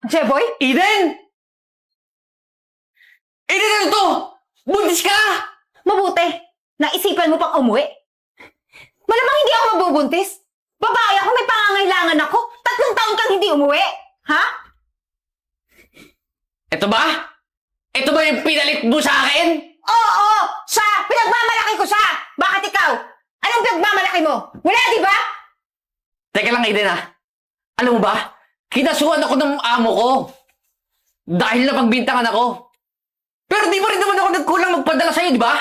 Jeboy? Eden! Eden, ano to? Buntis ka! Mabuti. Naisipan mo pang umuwi. Malamang hindi ako mabubuntis. Babae ako, may pangangailangan ako. 3 taon kang hindi umuwi. Ha? Ito ba? Ito ba yung pinalit mo sa akin? Oo! Siya! Pinagmamalaki ko siya! Bakit ikaw? Anong pinagmamalaki mo? Wala, di ba? Teka lang, Eden Alam mo ba? Kinasuhan ako ng amo ko. Dahil napagbintangan ako. Pero di pa rin naman ako nagkulang magpadala sa'yo, di ba?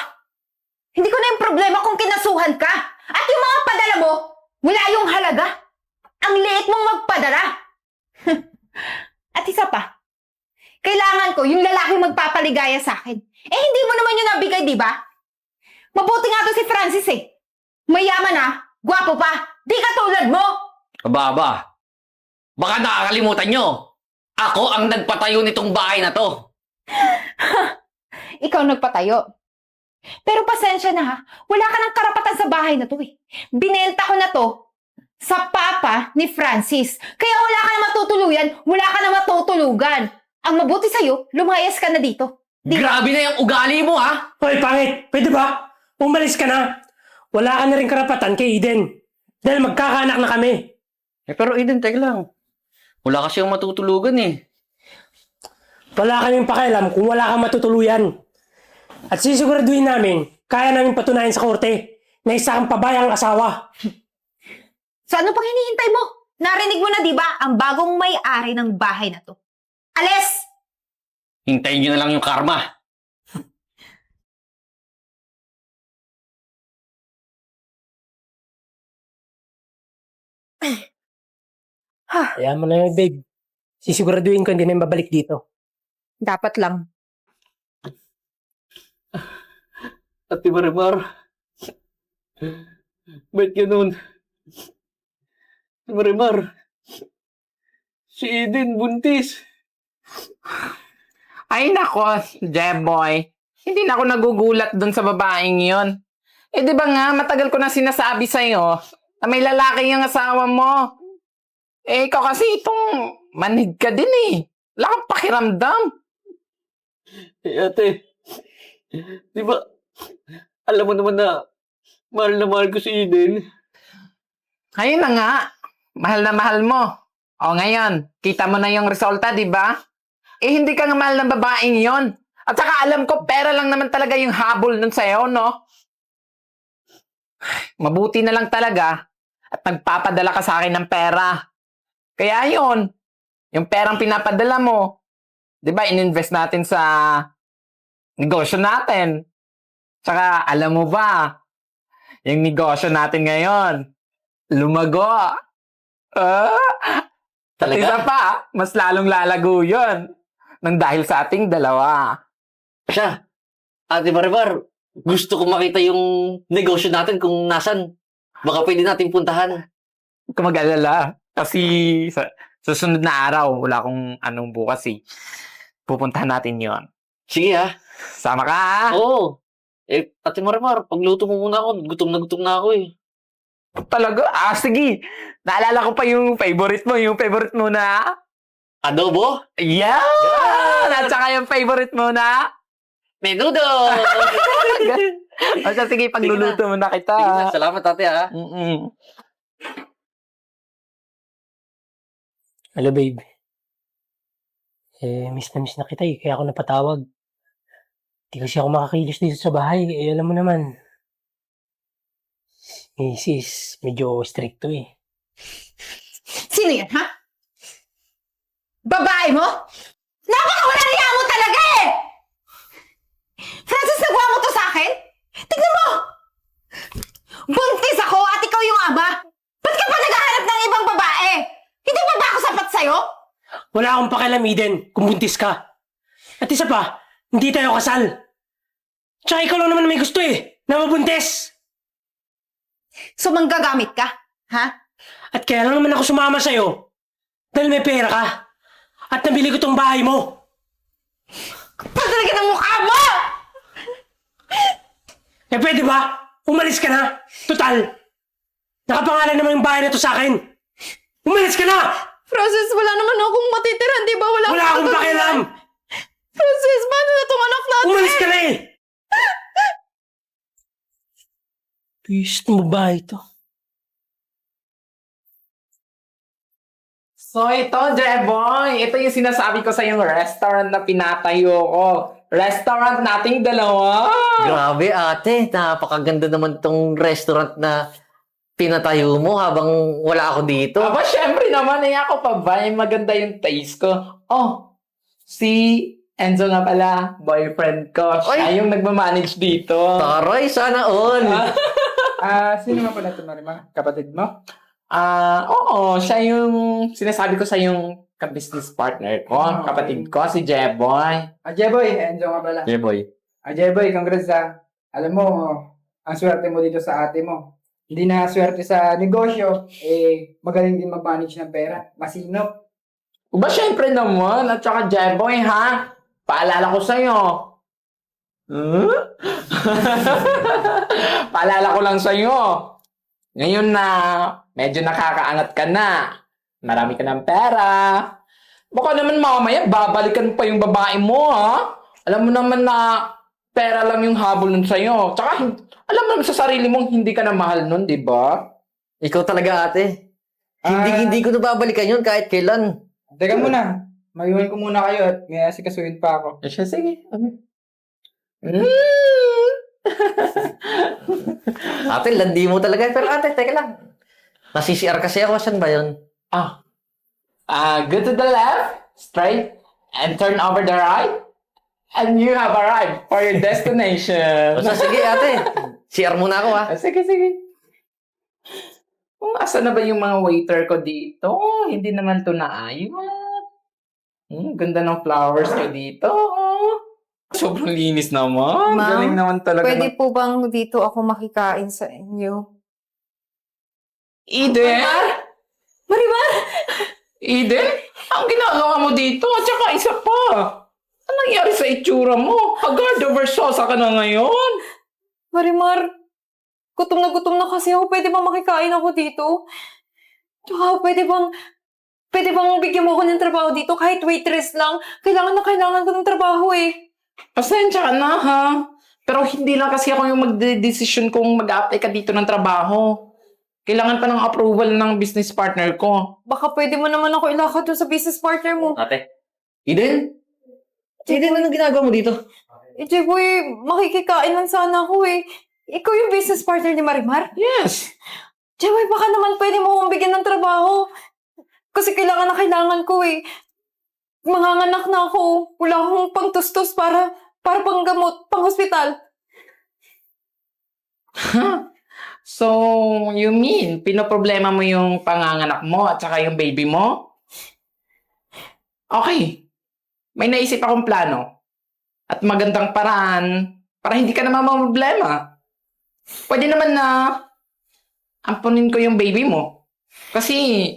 Hindi ko na yung problema kung kinasuhan ka. At yung mga padala mo, wala yung halaga. Ang liit mong magpadala. At isa pa, kailangan ko yung lalaki magpapaligaya sa akin. Eh, hindi mo naman yun nabigay, di ba? Mabuti nga to si Francis eh. Mayaman gwapo pa, di katulad mo. Aba. Baka nakakalimutan nyo. Ako ang nagpatayo nitong bahay na to. Ikaw nagpatayo. Pero pasensya na wala ka ng karapatan sa bahay na to eh. Binenta ko na to sa papa ni Francis. Kaya wala ka na matutuluyan, wala ka na matutulugan. Ang mabuti sa'yo, lumayas ka na dito. Grabe na yung ugali mo, ha? Hoy, pangit! Pwede ba? Umalis ka na. Wala ka na rin karapatan kay Eden. Dahil magkakaanak na kami. Pero Eden, teka lang. Wala kasi yung matutulugan eh. Wala ka rin pakialam kung wala kang matutuluyan. At sisiguraduhin namin, kaya namin patunayan sa korte na isa kang pabayang asawa. So ano pang hinihintay mo? Narinig mo na di ba ang bagong may-ari ng bahay na to? Alis! Hintayin nyo na lang yung karma. Kaya mo na yun, babe. Sisiguraduhin ko hindi na yung babalik dito. Dapat lang. Ate Marimar. Ba't ganun? Ate Marimar. Si Eden buntis. Ay nako, Jeboy. Hindi na ako nagugulat dun sa babaeng yon. Eh di ba nga, matagal ko na sinasabi sa'yo na may lalaki yung asawa mo. Eh ikaw kasi itong manhid ka din eh. Wala kang pakiramdam. Eh ate, di ba, alam mo naman na mahal ko si Eden. Ayun na nga, mahal na mahal mo. O ngayon, kita mo na yung resulta, di ba? Eh hindi ka nga mahal ng babaeng yon. At saka alam ko, pera lang naman talaga yung habol nun sa'yo, no? Mabuti na lang talaga at nagpapadala ka sa akin ng pera. Kaya yun, yung perang pinapadala mo, di ba, ininvest natin sa negosyo natin. Tsaka, alam mo ba, yung negosyo natin ngayon, lumago. At Talaga? isa pa, mas lalong lalago yun nang dahil sa ating dalawa. Siya, Ate Marimar, gusto ko makita yung negosyo natin kung nasan. Baka pwede natin puntahan. Huwag ka mag-alala. Kasi sa susunod na araw, wala akong anong bukas eh. Pupuntahan natin yon. Sige ha. Sama ka ha? Oo. Eh, Ate Marimar, pagluto mo muna ako. Gutom na ako eh. Talaga? Sige. Naalala ko pa yung favorite mo na. Adobo? Yeah! At saka yung favorite mo na. Menudo! O siya, sige, pagluluto mo na kita. Sige na, salamat ate ha. Mm-mm. Hello, babe. Miss na kita eh. Kaya ako napatawag. Di kasi ako makakilos dito sa bahay. Alam mo naman. Mrs. medyo stricto eh. Sino yan, ha? Babae mo? Napakawala niya mo talaga eh! Francis, nagawa mo to sa akin? Tignan mo! Buntis ako at ikaw yung ama. Ba't ka pa naghahanap ng ibang babae? Hindi ba ako sapat sa'yo? Wala akong pakialam, Eden, kung buntis ka. At isa pa, hindi tayo kasal. Tsaka ikaw lang naman may gusto eh, na mabuntis. So, manggagamit ka? Ha? At kaya lang naman ako sumama sa'yo. Dahil may pera ka. At nabili ko tong bahay mo. Patalaga ng mukha mo! Eh pwede ba? Umalis ka na. Total. Nakapangalan naman yung bahay na to sa akin. Umalis ka na! Francis, wala naman akong matitiran, di ba? Wala akong pakialam! Francis, paano na tong anak natin? Umalis ka na eh! Pist mo ba ito? So ito, Jeboy, ito yung sinasabi ko sa yung restaurant na pinatayo ko. Restaurant nating dalawa. Grabe ate, napakaganda naman tong restaurant na pinatayo mo habang wala ako dito. Aba, syempre naman, ako pa ba? Maganda yung taste ko. Oh, si Enzo nga pala, boyfriend ko. Siya yung nagmamanage dito. Taray, sana all. Sino nga pala ito, Marima? Kapatid mo? Oo, siya yung sinasabi ko sa yung ka-business partner ko, kapatid ko, si Jeboy. Jeboy, Enzo nga pala. Jeboy. Jeboy, congrats ha. Alam mo, ang swerte mo dito sa ate mo. Hindi na swerte sa negosyo, magaling din mag-manage ng pera. Masinop. Ba, syempre naman. At saka Jeboy, ha? Paalala ko sa'yo. Paalala ko lang sa'yo. Ngayon na medyo nakakaangat ka na. Marami ka ng pera. Baka naman mamaya babalikan pa yung babae mo, ha? Alam mo naman na pera lang yung habol nun sa'yo. Tsaka, alam mo naman sa sarili mong hindi ka na mahal nun, di ba? Ikaw talaga ate. Hindi ko nababalikan yun kahit kailan. Teka muna. Mayuhin ko muna kayo at may asikasuhin pa ako. Siya, sige. Ate, landi mo talaga. Pero ate, teka lang. Nasi-CR kasi ako. Saan ba yun? Go to the left, straight, and turn over the right. And you have arrived for your destination. Basta sige ate. CR muna ako ha. Sige, sige. Asa na ba yung mga waiter ko dito? Hindi naman to naayos. Ganda ng flowers ko dito. Sobrang linis naman. Ma'am, Galing naman talaga. Pwede po bang dito ako makikain sa inyo? Eden? Marimar! Eden? Ang ginagawa mo dito? At saka isa pa. Ano nangyari sa itsura mo? Agad oversosa ka na ngayon. Marimar, gutom na kasi ako. Pwede bang makikain ako dito? Tsaka, pwede bang bigyan mo ako ng trabaho dito kahit waitress lang? Kailangan ko ng trabaho eh. Pasensya ka na, ha? Pero hindi lang kasi ako yung magde-decision kung mag-apply ka dito ng trabaho. Kailangan pa ng approval ng business partner ko. Baka pwede mo naman ako ilakad dun sa business partner mo. Ate. Eden? Eden, anong ginagawa mo dito? Jeboy, makikikain lang sana ako eh. Ikaw yung business partner ni Marimar? Yes. Jeboy, baka naman pwede mo akong bigyan ng trabaho. Kasi kailangan ko eh. Manganganak na ako. Wala akong pangtustos para panggamot, pang hospital. So, you mean, pinoproblema mo yung panganganak mo at saka yung baby mo? Okay. May naisip akong plano. At magandang paraan para hindi ka naman problema. Pwede naman na ampunin ko yung baby mo. Kasi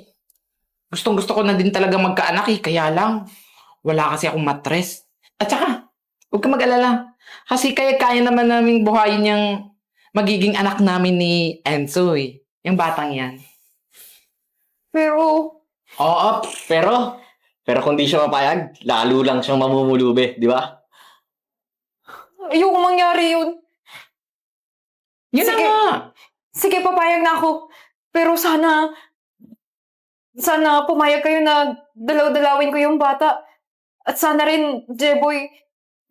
gustong-gusto ko na din talaga magkaanak eh. Kaya lang, wala kasi akong matres. At saka, huwag ka mag-alala. Kasi kaya naman namin buhayin yung magiging anak namin ni Enzo eh. Yung batang yan. Pero, Oo, pero kung di siya mapayag, lalo lang siyang mamumulube, di ba? ayoko mangyari yun. Yun na Sige. nga. Sige, papayag na ako. Pero sana pumayag kayo na dalaw-dalawin ko yung bata. At sana rin, Jeboy,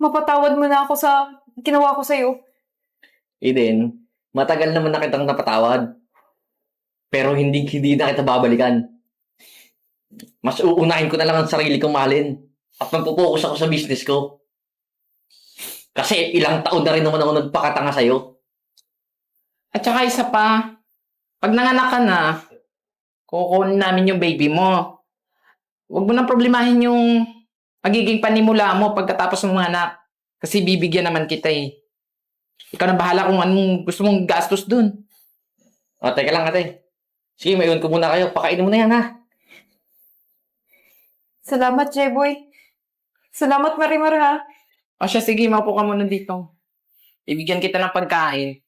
mapatawad mo na ako sa ginawa ko sa'yo. Eden, matagal naman na kitang napatawad. Pero hindi na kita babalikan. Mas uunahin ko na lang ang sarili kong mahalin. At magpo-focus ako sa business ko. Kasi ilang taon na rin naman ako nagpakatanga sa'yo. At saka isa pa, pag nanganak ka na, kukunin namin yung baby mo. Huwag mo nang problemahin yung magiging panimula mo pagkatapos ng mga anak. Kasi bibigyan naman kita eh. Ikaw na bahala kung anong gusto mong gastos dun. O, teka lang ate. Sige, maiwan ko muna kayo. Pakainin mo na yan ha. Salamat, Jeboy. Salamat, Marimar, ha? O siya, sige, maupo ka muna dito. Ibigyan kita ng pagkain.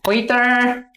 Waiter!